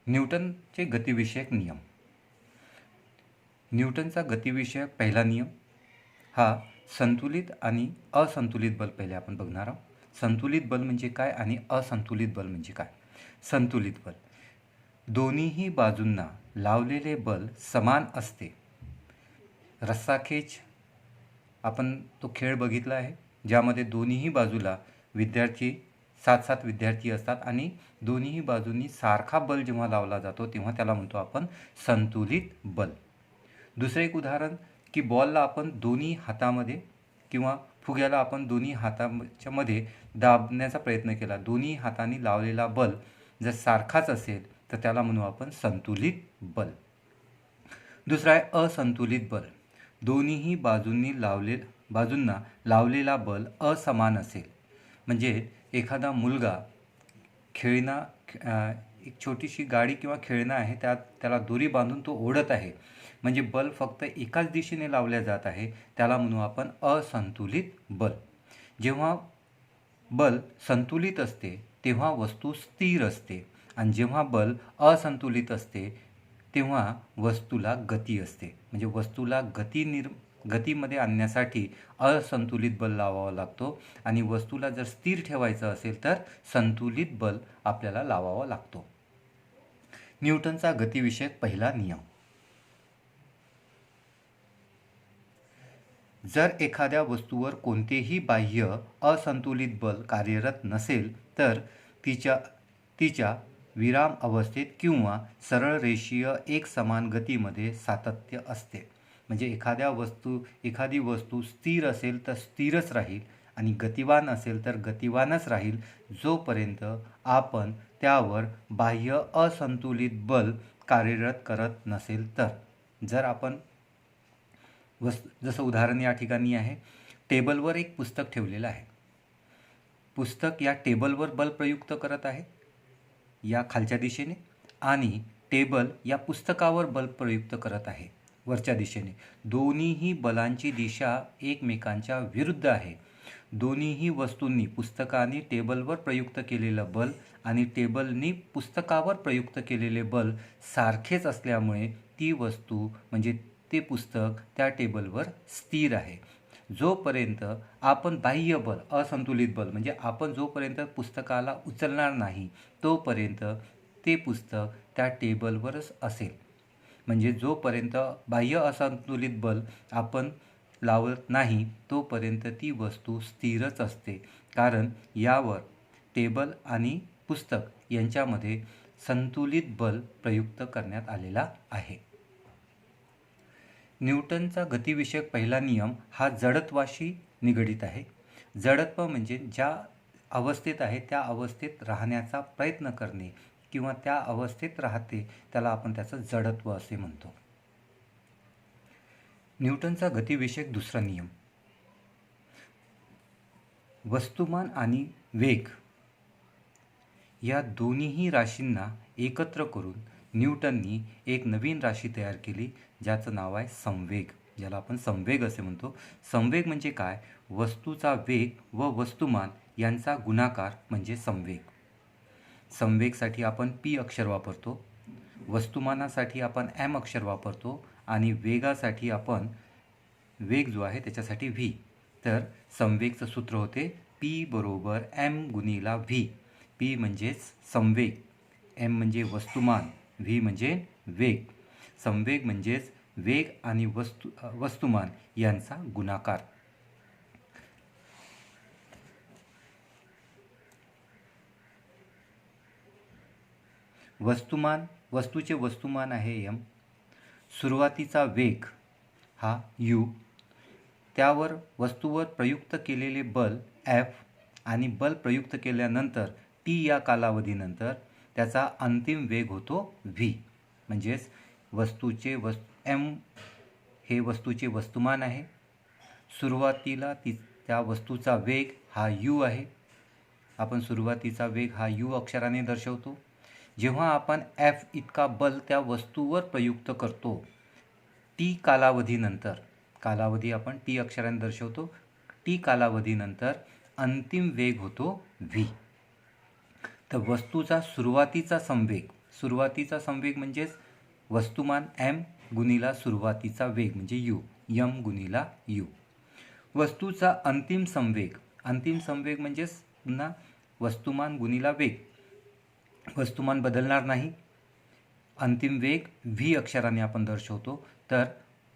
न्यूटनचे गतिविषयक नियम. न्यूटनचा गतिविषयक पहिला नियम हा संतुलित आणि असंतुलित बल पहिले आपण बघणार आहोत. संतुलित बल म्हणजे काय आणि असंतुलित बल म्हणजे काय. संतुलित बल, दोन्हीही बाजूंना लावलेले बल समान असते. रस्साखेच आपण तो खेळ बघितला आहे, ज्यामध्ये दोन्हीही बाजूला विद्यार्थी 7 विद्यार्थी असतात आणि दोन्हीही बाजूंनी सारखा बल जेव्हा लावला जातो तेव्हा त्याला म्हणतो आपण संतुलित बल. दुसरे एक उदाहरण की बॉलला आपण दोन्ही हातामध्ये किंवा फुग्याला आपण दोन्ही हाताच्या मध्ये दाबण्याचा प्रयत्न केला, दोन्ही हातांनी लावलेला बल जर सारखाच असेल तर त्याला म्हणू आपण संतुलित बल. दुसरा आहे असंतुलित बल, दोन्हीही बाजूंना लावलेला बल असमान असेल. म्हणजे एखादा मुलगा एक छोटीशी गाडी किंवा खेळणं आहे, त्याला दोरी बांधून तो ओढत आहे, म्हणजे बल फक्त एकाच दिशेने लावल्या जात आहे, त्याला म्हणू आपण असंतुलित बल. जेव्हा बल संतुलित असते तेव्हा वस्तू स्थिर असते आणि जेव्हा बल असंतुलित असते तेव्हा वस्तूला गती असते. म्हणजे वस्तूला गतीमध्ये आणण्यासाठी असंतुलित बल लावावा लागतो आणि वस्तूला जर स्थिर ठेवायचं असेल तर संतुलित बल आपल्याला लावावा लागतो. न्यूटनचा गतिविषयक पहिला नियम. जर एखाद्या वस्तूवर कोणतेही बाह्य असंतुलित बल कार्यरत नसेल तर तिच्या विराम अवस्थेत किंवा सरळ रेषीय एकसमान गतीमध्ये सातत्य असते. म्हणजे एखादी वस्तू स्थिर असेल तर स्थिरच राहील आणि गतिवान असेल तर गतिवानच राहील, जोपर्यंत आपण त्यावर बाह्य असंतुलित बल कार्यरत करत नसेल तर. जर आपण जसं उदाहरण या ठिकाणी आहे, टेबलवर एक पुस्तक ठेवलेलं आहे, पुस्तक या टेबलवर बल प्रयुक्त करत आहे या खालच्या दिशेने आणि टेबल या पुस्तकावर बल प्रयुक्त करत आहे वरच्या दिशेने. दोन्हीही बलांची दिशा एकमेकांच्या विरुद्ध आहे. दोन्हीही वस्तूंनी, पुस्तकाने टेबलवर प्रयुक्त केलेलं बल आणि टेबलनी पुस्तकावर प्रयुक्त केलेले बल सारखेच असल्यामुळे ती वस्तू म्हणजे ते पुस्तक त्या टेबलवर स्थिर आहे. जोपर्यंत आपण बाह्य बल, असंतुलित बल म्हणजे आपण जोपर्यंत पुस्तकाला उचलणार नाही तोपर्यंत ते पुस्तक त्या टेबलवरच असेल. म्हणजे जोपर्यंत बाह्य असंतुलित बल आपण लावत नाही तोपर्यंत ती वस्तू स्थिरच असते, कारण यावर टेबल आणि पुस्तक यांच्यामध्ये संतुलित बल प्रयुक्त करण्यात आलेला आहे. न्यूटनचा गतिविषयक पहिला नियम हा जडत्वाशी निगडित आहे. जडत्व म्हणजे ज्या अवस्थेत आहे त्या अवस्थेत राहण्याचा प्रयत्न करणे किंवा त्या अवस्थेत राहते त्याला आपण त्याचं जडत्व असे म्हणतो. न्यूटनचा गतिविषयक दुसरा नियम. वस्तुमान आणि वेग या दोन्हीही राशींना एकत्र करून न्यूटननी एक नवीन राशी तयार केली, ज्याचं नाव आहे संवेग, ज्याला आपण संवेग असे म्हणतो. संवेग म्हणजे काय? वस्तूचा वेग व वस्तुमान यांचा गुणाकार म्हणजे संवेग. संवेगसाठी आपण p अक्षर वापरतो, वस्तुमानासाठी आपण m अक्षर वापरतो आणि वेगासाठी आपण वेग जो आहे त्याच्यासाठी v. तर संवेगचं सूत्र होते p बरोबर m गुणिला v. p म्हणजेच संवेग, m म्हणजे वस्तुमान, v म्हणजे वेग. संवेग म्हणजेच वेग आणि वस्तुमान यांचा गुणाकार. वस्तूचे वस्तुमान आहे m, सुरुवातीचा वेग हा u, त्यावर वस्तूवर प्रयुक्त केलेले बल F आणि बल प्रयुक्त केल्यानंतर t या कालावधीनंतर त्याचा अंतिम वेग होतो v. म्हणजेच m हे वस्तूचे वस्तुमान आहे, सुरुवातीला त्या वस्तूचा वेग हा u आहे. आपण सुरुवातीचा वेग हा u अक्षराने दर्शवतो. जेव्हा आपण F इतका बल त्या वस्तूवर प्रयुक्त करतो t कालावधीनंतर, कालावधी आपण t अक्षराने दर्शवतो, t कालावधीनंतर अंतिम वेग होतो v. तर वस्तूचा सुरुवातीचा संवेग सुरुवातीचा संवेग म्हणजेच वस्तुमान m गुणिला सुरुवातीचा वेग म्हणजे u, m गुणिला u. वस्तूचा अंतिम संवेग म्हणजेच पुन्हा वस्तुमान गुणिला वेग. वस्तुमान बदलणार नाही. अंतिम वेग v अक्षराने आपण दर्शवतो, तर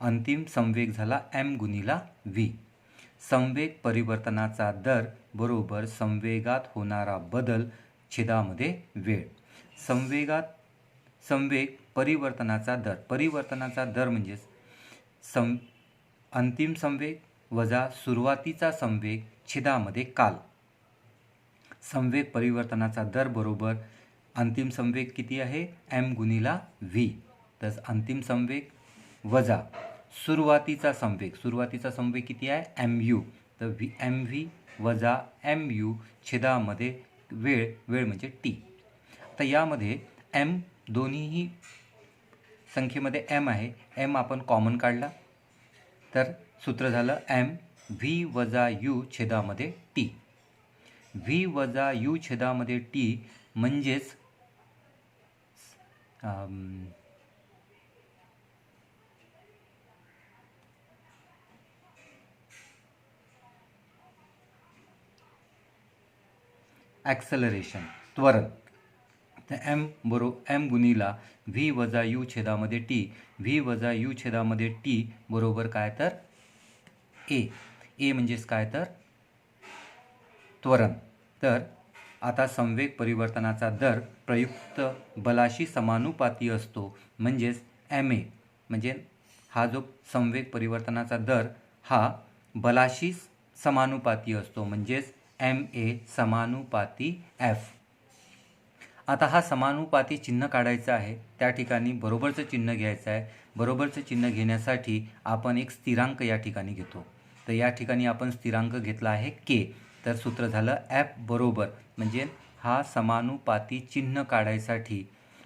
अंतिम संवेग झाला m गुणिला v. संवेग परिवर्तनाचा दर बरोबर संवेगात होणारा बदल छेदामध्ये वेळ. संवेग परिवर्तनाचा दर म्हणजेच अंतिम संवेग वजा सुरुवातीचा संवेग छेदामध्ये काल. संवेग परिवर्तनाचा दर बरोबर अंतिम संवेग किती आहे m गुणिला v. तर अंतिम संवेग वजा सुरुवातीचा संवेग किती आहे mu. तर mv वजा mu छेदामध्ये वेळ म्हणजे t. तर यामध्ये m दोन्हीही संख्येमध्ये m आहे, m आपण कॉमन काढला तर सूत्र झालं m v वजा u छेदामध्ये t. v वजा u छेदामध्ये t म्हणजेच ॲक्सलरेशन, त्वरण. तर m गुणिला v वजा u छेदामध्ये t. v वजा u छेदामध्ये t बरोबर काय तर a म्हणजेच काय तर त्वरण. तर आता संवेग परिवर्तनाचा दर प्रयुक्त बलाशी समानुपाती असतो, म्हणजेच ma म्हणजे हा जो संवेग परिवर्तनाचा दर हा बलाशी समानुपाती असतो, म्हणजेच ma समानुपाती f. आता हा समानुपाती चिन्ह काढायचं आहे, त्या ठिकाणी बरोबरचं चिन्ह घ्यायचं आहे. बरोबरचं चिन्ह घेण्यासाठी आपण एक स्थिरांक या ठिकाणी घेतो. तर या ठिकाणी आपण स्थिरांक घेतला आहे k. तर सूत्र झालं f बरोबर म्हणजे हा समानुपाती चिन्ह काढायसाठी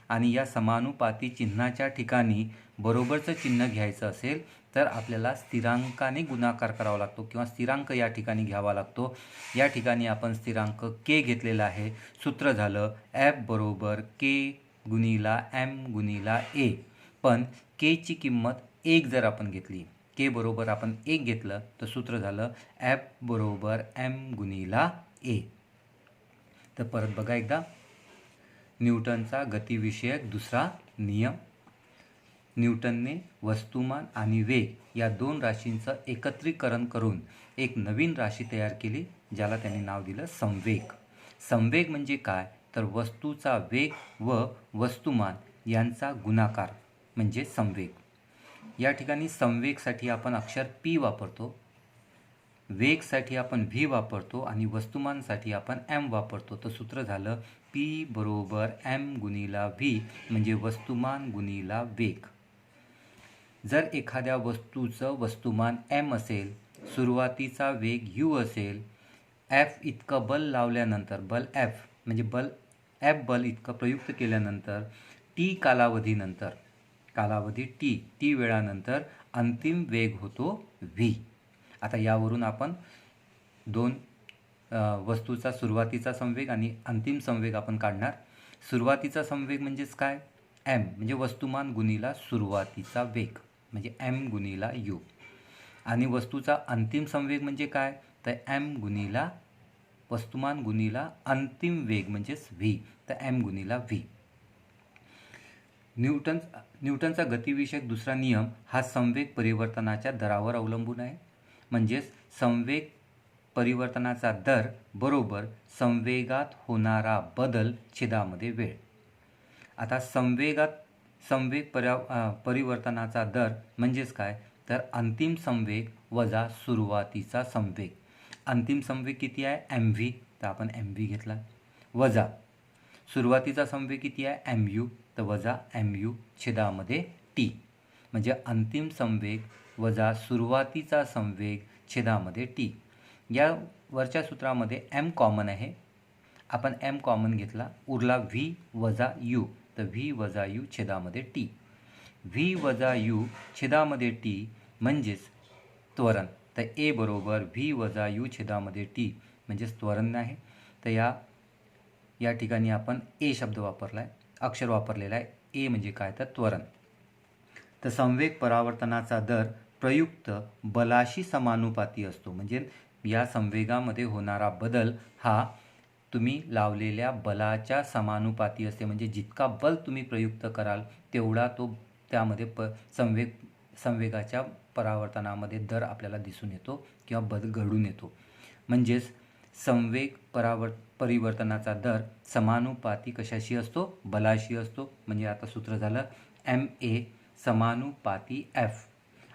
आणि या समानुपाती चिन्हाच्या ठिकाणी बरोबरचं चिन्ह घ्यायचं असेल तर आपल्याला स्थिरांकाने गुणाकार करावा लागतो किंवा स्थिरांक या ठिकाणी घ्यावा लागतो. या ठिकाणी आपण स्थिरांक k घेतलेला आहे. सूत्र झालं f बरोबर k गुणिला m गुणिला a. पण k ची किंमत 1 जर आपण घेतली, k बरोबर आपण 1 घेतलं तर सूत्र झालं f बरोबर m गुणिला a. तर परत बघा एकदा, न्यूटनचा गतिविषयक दुसरा नियम. न्यूटनने वस्तुमान आणि वेग या दोन राशींचं एकत्रीकरण करून एक नवीन राशी तयार केली, ज्याला त्यांनी नाव दिलं संवेग. संवेग म्हणजे काय तर वस्तूचा वेग व वस्तुमान यांचा गुणाकार म्हणजे संवेग. या ठिकाणी संवेगसाठी आपण अक्षर p वापरतो, वेगसाठी आपण v वापरतो आणि वस्तुमानसाठी आपण m वापरतो. तर सूत्र झालं p बरोबर m गुणिला v म्हणजे वस्तुमान गुणिला वेग. जर एखाद्या वस्तूचं वस्तुमान m असेल, सुरुवातीचा वेग u असेल, f इतकं बल लावल्यानंतर बल f म्हणजे f बल इतकं प्रयुक्त केल्यानंतर t कालावधी t वेळानंतर अंतिम वेग होतो v. आता यावरून आपण दोन वस्तूचा सुरुवातीचा संवेग आणि अंतिम संवेग आपण काढणार. सुरुवातीचा संवेग म्हणजेच काय m म्हणजे वस्तुमान गुणिला सुरुवातीचा वेग म्हणजे m गुणिला u. आणि वस्तूचा अंतिम संवेग म्हणजे काय तर m गुणिला वस्तुमान गुणिला अंतिम वेग म्हणजेच v, तर m गुणिला v. न्यूटनचा गतिविषयक दुसरा नियम हा संवेग परिवर्तनाच्या दरावर अवलंबून आहे. म्हणजेच संवेग परिवर्तनाचा दर बरोबर संवेगात होणारा बदल छेदामध्ये वेळ. आता संवेग परिवर्तनाचा दर म्हणजेच काय तर अंतिम संवेग वजा सुरुवातीचा संवेग. अंतिम संवेग किती आहे mv, तर आपण mv घेतला, वजा सुरुवातीचा संवेग किती आहे mu, तर वजा mu छेदामध्ये t म्हणजे अंतिम संवेग वजा सुरुवातीचा संवेग छेदामध्ये t. या वरच्या सूत्रामध्ये m कॉमन आहे, आपण m कॉमन घेतला, उरला v वजा u, तर v वजा u छेदामध्ये t. v वजा u छेदामध्ये t म्हणजेच त्वरण. तर a बरोबर v वजा u छेदामध्ये t म्हणजेच त्वरण आहे. तर या ठिकाणी आपण a शब्द वापरला आहे. अक्षर वापरलेलं आहे. ए म्हणजे काय तर त्वरण. तर संवेग परावर्तनाचा दर प्रयुक्त बलाशी समानुपाती असतो. म्हणजे या संवेगामध्ये होणारा बदल हा तुम्ही लावलेल्या बलाच्या समानुपाती असते. म्हणजे जितका बल तुम्ही प्रयुक्त कराल तेवढा तो त्यामध्ये संवेगाच्या परावर्तनामध्ये दर आपल्याला दिसून येतो किंवा बदल घडून येतो. म्हणजेच संवेग परिवर्तनाचा दर समानुपाती कशाशी असतो? बलाशी असतो. म्हणजे आता सूत्र झालं MA समानुपाती F.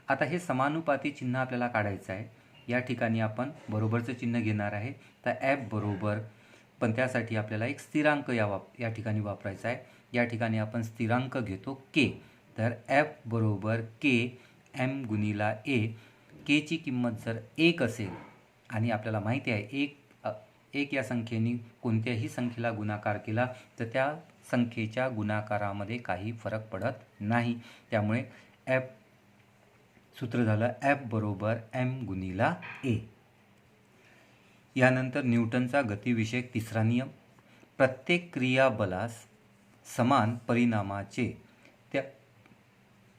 आता हे समानुपाती चिन्ह आपल्याला काढायचं आहे. या ठिकाणी आपण बरोबरचं चिन्ह घेणार आहे. तर F बरोबर, पण त्यासाठी आपल्याला एक स्थिरांक या ठिकाणी वापरायचा आहे. या ठिकाणी आपण स्थिरांक घेतो K. तर F बरोबर K M गुणिला A. K ची किंमत जर 1 असेल आणि आपल्याला माहिती आहे एक या संख्येने कोणत्याही संख्येला गुणाकार केला तर त्या संख्येच्या गुणाकारामध्ये काही फरक पडत नाही. त्यामुळे सूत्र झालं F बरोबर M गुणिला A. यानंतर न्यूटनचा गतिविषयक तिसरा नियम. प्रत्येक क्रियाबलास समान परिणामाचे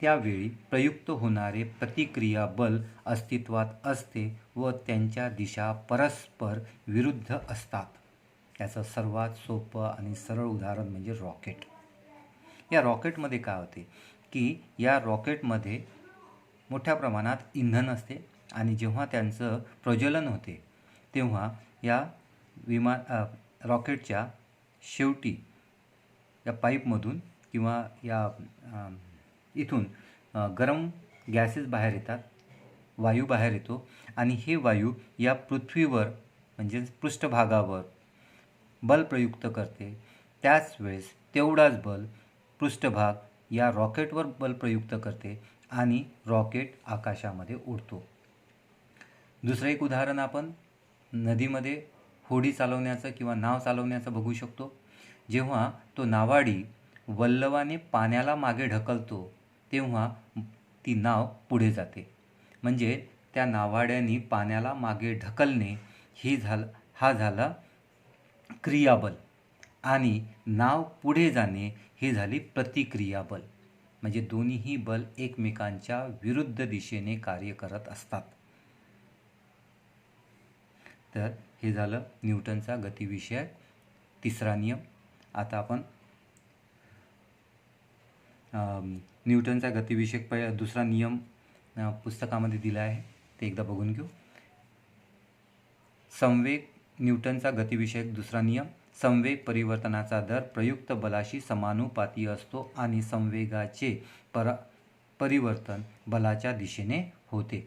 त्यावेळी प्रयुक्त होणारे प्रतिक्रिया बल अस्तित्वात असते व त्यांच्या दिशा परस्पर विरुद्ध असतात. याचं सर्वात सोपं आणि सरळ उदाहरण म्हणजे रॉकेट. या रॉकेटमध्ये काय होते की या रॉकेटमध्ये मोठ्या प्रमाणात इंधन असते आणि जेव्हा त्यांचं प्रज्वलन होते तेव्हा या रॉकेटच्या शेवटी या पाईपमधून किंवा या इथून गरम गॅसेस बाहेर येतात, वायू बाहेर येतो आणि हे वायू या पृथ्वीवर म्हणजे पृष्ठभागावर बल प्रयुक्त करते. त्याच वेळेस तेवढाच बल पृष्ठभाग या रॉकेटवर बल प्रयुक्त करते आणि रॉकेट आकाशामध्ये उडतो. दुसरं एक उदाहरण आपण नदीमध्ये होडी चालवण्याचं किंवा नाव चालवण्याचं बघू शकतो. जेव्हा तो नावाडी वल्लवाने पाण्याला मागे ढकलतो तेव्हा ती नाव पुढे जाते. म्हणजे त्या नावाड्याने पाण्याला मागे ढकलणे हा झाला क्रियाबल आणि नाव पुढे जाणे ही झाली प्रतिक्रियाबल. म्हणजे दोन्हीही बल एकमेकांच्या विरुद्ध दिशेने कार्य करत असतात. तर हे झालं न्यूटनचा गतिविषयक तिसरा नियम. आता आपण न्यूटनचा गतिविषयक दुसरा नियम पुस्तकामध्ये दिला आहे, ते एकदा बघून घेऊ. न्यूटनचा गतिविषयक दुसरा नियम. संवेग परिवर्तनाचा दर प्रयुक्त बलाशी समानुपाती असतो आणि संवेगाचे परिवर्तन बलाच्या दिशेने होते.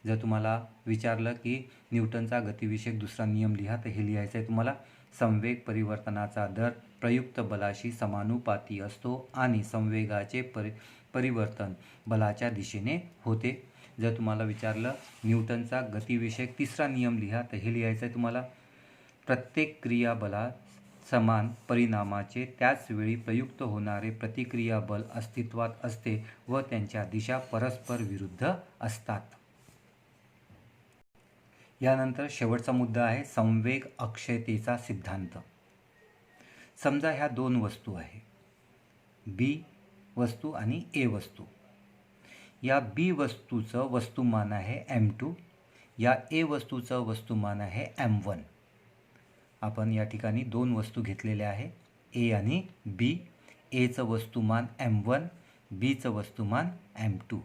जर तुम्हाला विचारलं की न्यूटनचा गतिविषयक दुसरा नियम लिहा तर हे लिहायचं आहे तुम्हाला. संवेग परिवर्तनाचा दर प्रयुक्त बलाशी समानुपाती असतो आणि संवेगाचे परिवर्तन बलाच्या दिशेने होते. जर तुम्हाला विचारलं न्यूटनचा गतिविषयक तिसरा नियम लिहा तर हे लिहायचं आहे तुम्हाला. प्रत्येक क्रियाबला समान परिणामाचे त्याच वेळी प्रयुक्त होणारे प्रतिक्रिया बल अस्तित्वात असते व त्यांच्या दिशा परस्पर विरुद्ध असतात. यानंतर शेवटचा मुद्दा आहे संवेग अक्षयतेचा सिद्धांत. समजा ह्या दोन वस्तू आहे, बी वस्तू आणि ए वस्तू. या बी वस्तूचं वस्तुमान आहे M2, या ए वस्तूचं वस्तुमान आहे M1. आपण या ठिकाणी दोन वस्तू घेतलेल्या आहे, ए आणि बी. एचं वस्तुमान M1, बीचं वस्तुमान M2.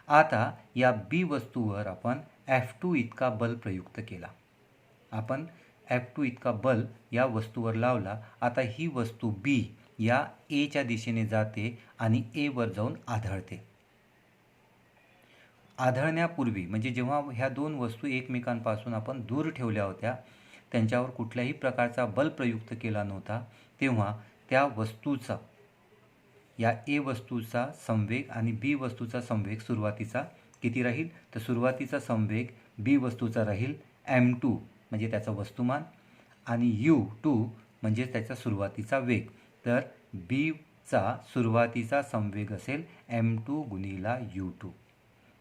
आता या बी वस्तूवर आपण F2 इतका बल प्रयुक्त केला. आपण F2 इतका बल या वस्तूवर लावला. आता ही वस्तू बी या एच्या दिशेने जाते आणि एवर जाऊन आदळते. आदळण्यापूर्वी म्हणजे जेव्हा ह्या दोन वस्तू एकमेकांपासून आपण दूर ठेवल्या होत्या, त्यांच्यावर कुठल्याही प्रकारचा बल प्रयुक्त केला नव्हता, तेव्हा त्या वस्तूचा या ए वस्तूचा संवेग आणि बी वस्तूचा संवेग सुरुवातीचा किती राहील? तर सुरुवातीचा संवेग बी वस्तूचा राहील M2 म्हणजे त्याचं वस्तुमान आणि U2 म्हणजे त्याचा सुरुवातीचा वेग. तर बीचा सुरुवातीचा संवेग असेल M2 गुणिला U2.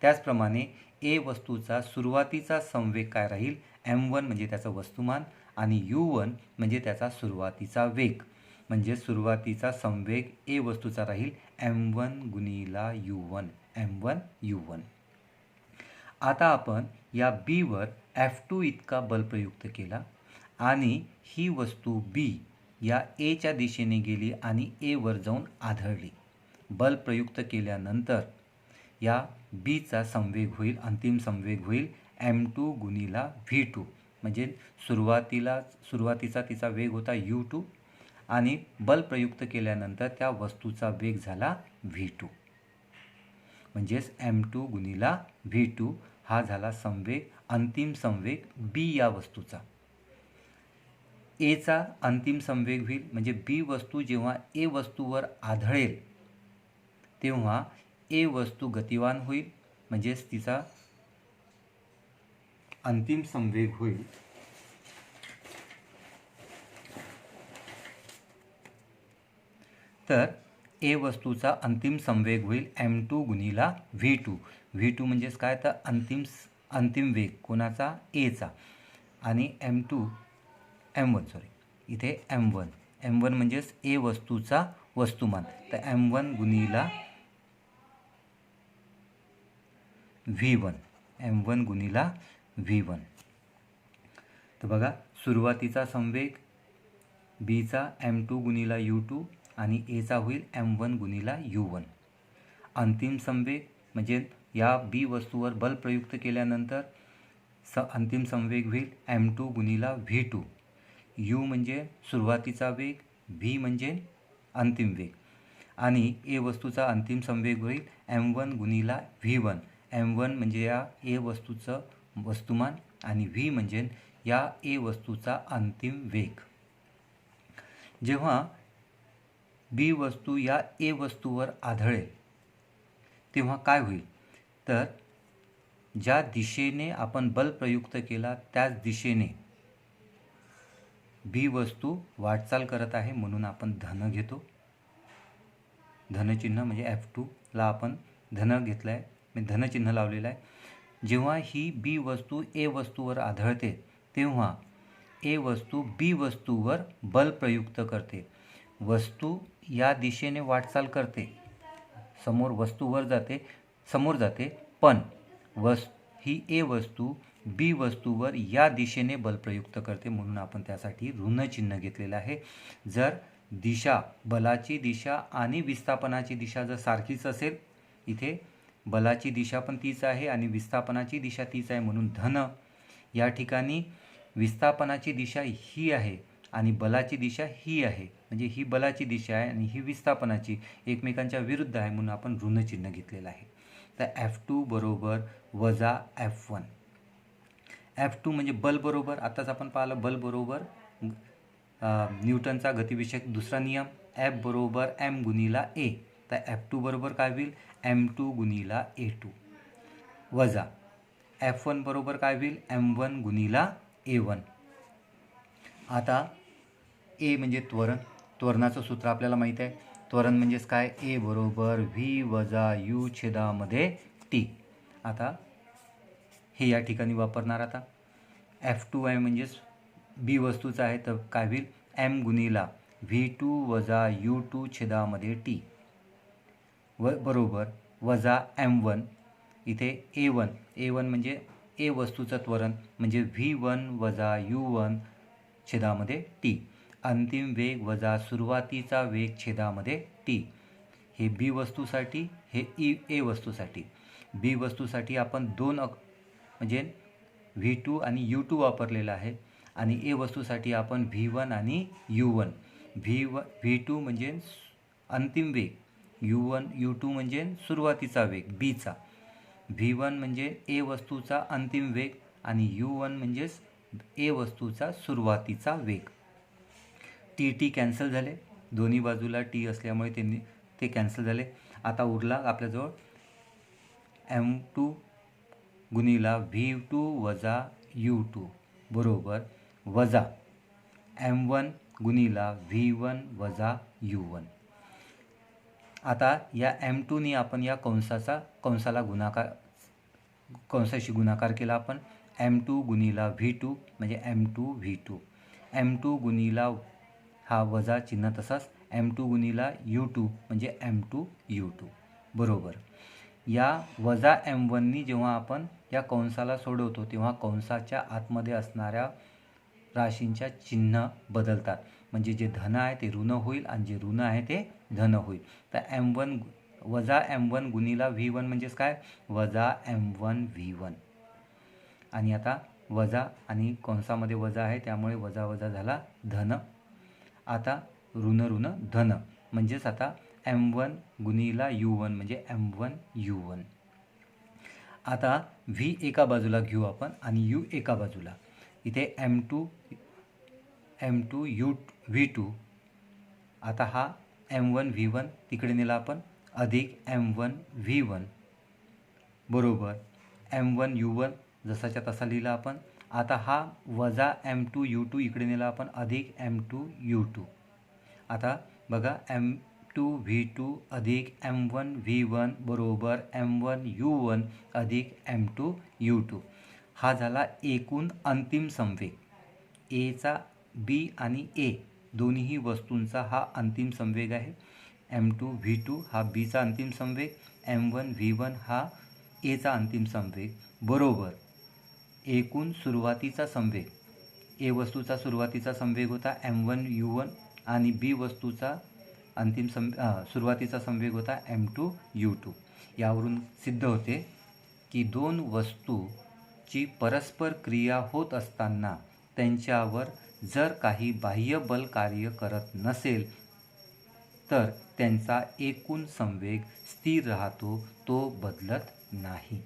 त्याचप्रमाणे ए वस्तूचा सुरुवातीचा संवेग काय राहील? M1 म्हणजे त्याचं वस्तुमान आणि U1 म्हणजे त्याचा सुरुवातीचा वेग. म्हणजे सुरुवातीचा संवेग ए वस्तूचा राहील m1 गुणिला u1 m1 u1. आता आपण या बीवर F2 इतका बल प्रयुक्त केला आणि ही वस्तू बी या एच्या दिशेने गेली आणि एवर जाऊन आदळली. बल प्रयुक्त केल्यानंतर या बीचा संवेग होईल, अंतिम संवेग होईल m2 गुणिला v2. म्हणजे सुरुवातीचा तिचा वेग होता u2 आणि बल प्रयुक्त केल्यानंतर त्या वस्तूचा वेग झाला v2. म्हणजेच m2 गुणिला v2 हा झाला संवेग, अंतिम संवेग बी या वस्तूचा. एचा अंतिम संवेग होईल म्हणजे बी वस्तू जेव्हा ए वस्तूवर आदळेल तेव्हा ए वस्तू गतिवान होईल, म्हणजेच तिचा अंतिम संवेग होईल तर ए वस्तूचा अंतिम संवेग होईल m2 गुणिला v2. v2 म्हणजेच काय तर अंतिम वेग कोणाचा एचा आणि m1 इथे m1 म्हणजेच ए वस्तूचा वस्तुमान, तर m1 गुणिला v1. तर बघा सुरुवातीचा संवेग बीचा m2 गुणिला u2 आणि एचा होईल m1 गुणिला u1. अंतिम संवेग म्हणजे या बी वस्तूवर बल प्रयुक्त केल्यानंतर अंतिम संवेग होईल m2 गुणिला v2. u म्हणजे सुरुवातीचा वेग, v म्हणजे अंतिम वेग आणि ए वस्तूचा अंतिम संवेग होईल m1 गुणिला v1. m1 म्हणजे या ए वस्तूचं वस्तुमान आणि v म्हणजे या ए वस्तूचा अंतिम वेग. जेव्हा बी वस्तू या ए वस्तूवर आदळेल तेव्हा काय होईल तर ज्या दिशेने आपण बल प्रयुक्त केला त्याच दिशेने बी वस्तू वाटचाल करत आहे, म्हणून आपण धन घेतो. धनचिन्ह म्हणजे F2ला आपण धन घेतलं आहे, म्हणजे धनचिन्ह लावलेलं आहे. जेव्हा ही बी वस्तू ए वस्तूवर आदळते तेव्हा ए वस्तू बी वस्तूवर बल प्रयुक्त करते. वस्तू या दिशेने वाटचाल करते, वस्तूवर जाते, समोर जाते, पण ही ए वस्तू बी वस्तूवर या दिशेने बल प्रयुक्त करते, म्हणून आपण त्यासाठी ऋण चिन्ह घेतलेलं आहे. जर दिशा, बलाची दिशा आणि विस्थापनाची दिशा जर सारखीच असेल, इथे बलाची दिशा पण तीच आहे आणि विस्थापनाची दिशा तीच आहे म्हणून धन. या ठिकाणी विस्थापनाची दिशा ही आहे आणि बलाची दिशा ही आहे, म्हणजे ही बलाची दिशा आहे आणि ही विस्थापनाची, एकमेकांच्या विरुद्ध आहे म्हणून आपण ऋण चिन्ह घेतलेलं आहे. तर F2 बरोबर वजा F1. F2 म्हणजे बल बरोबर, आताच आपण पाहिलं बल बरोबर न्यूटनचा गतिविषयक दुसरा नियम, F बरोबर m गुणिला a. तर F2 बरोबर काय होईल m2 गुणिला a2 वजा F1 बरोबर काय होईल m1 गुणिला a1. आता ए म्हणजे त्वरणाचं सूत्र आपल्याला माहीत आहे. त्वरण म्हणजेच काय, ए बरोबर v वजा u छेदामध्ये t. आता हे या ठिकाणी वापरणार. आता F2 आहे म्हणजेच बी वस्तूचा आहे, तर काय होईल m गुणिला v2 वजा u2 छेदामध्ये t बरोबर वजा m1 इथे a1 म्हणजे ए वस्तूचं त्वरण म्हणजे v1 वजा u1 छेदामध्ये t. अंतिम वेग वजा सुरुवातीचा वेग छेदामध्ये t. हे बी वस्तूसाठी, हे ए वस्तूसाठी. बी वस्तूसाठी आपण दोन म्हणजे v2 आणि u2 वापरलेला आहे आणि ए वस्तूसाठी आपण v1 आणि u1. v2 म्हणजे अंतिम वेग, u2 म्हणजे सुरुवातीचा वेग बीचा. v1 म्हणजे ए वस्तूचा अंतिम वेग आणि u1 म्हणजेच ए वस्तूचा सुरुवातीचा वेग. टी कॅन्सल झाले, दोन्ही बाजूला टी असल्यामुळे ते कॅन्सल झाले. आता उरला आपल्याजवळ m2 गुणिला v2 वजा u2 बरोबर वजा m1 गुणिला v1 वजा u1. आता या m2ने आपण या कंसाशी गुणाकार केला. आपण m2 गुणिला v2 म्हणजे m2 v2, m2 गुणिला हा वजा चिन्ह तसाच M2 गुणिला U2 म्हणजे M2 U2 बरोबर. या वजा M1नी जेव्हा आपण या कंसाला सोडवतो तेव्हा कंसाच्या आतमध्ये असणाऱ्या राशींच्या चिन्ह बदलतात. म्हणजे जे धन आहे ते ऋण होईल आणि जे ऋण आहे ते धन होईल. तर M1 वजा M1 गुणिला V1 म्हणजेच काय वजा M1 V1. आणि आता वजा आणि कंसामध्ये वजा आहे त्यामुळे वजा वजा झाला धन. आता ऋण ऋण धन म्हणजेच आता M1 गुणिला U1 म्हणजे M1 U1. आता V एका बाजूला घेऊ आपण आणि U एका बाजूला. इथे M2 V2. आता हा M1 V1 तिकडे नेला आपण अधिक M1 V1 बरोबर M1 U1 जसाच्या तसा लिहिला आपण. आता हा वजा M2 U2 इकडे नेला आपण अधिक M2 U2. आता बघा M2 V2 अधिक M1 V1 बरोबर M1 U1 अधिक M2 U2. हा झाला एकूण अंतिम संवेग. Aचा B आणि A दोन्ही वस्तूंचा हा अंतिम संवेग आहे. M2 V2 हा Bचा अंतिम संवेग, M1 V1 हा Aचा अंतिम संवेग बरोबर एकूण सुरुवातीचा संवेग. A वस्तूचा सुरुवातीचा संवेग होता M1 U1 आणि B वस्तूचा सुरुवातीचा संवेग होता M2 U2. यावरून सिद्ध होते की दोन वस्तूची परस्पर क्रिया होत असताना त्यांच्यावर जर काही बाह्य बल कार्य करत नसेल तर त्यांचा एकूण संवेग स्थिर राहतो, तो बदलत नाही.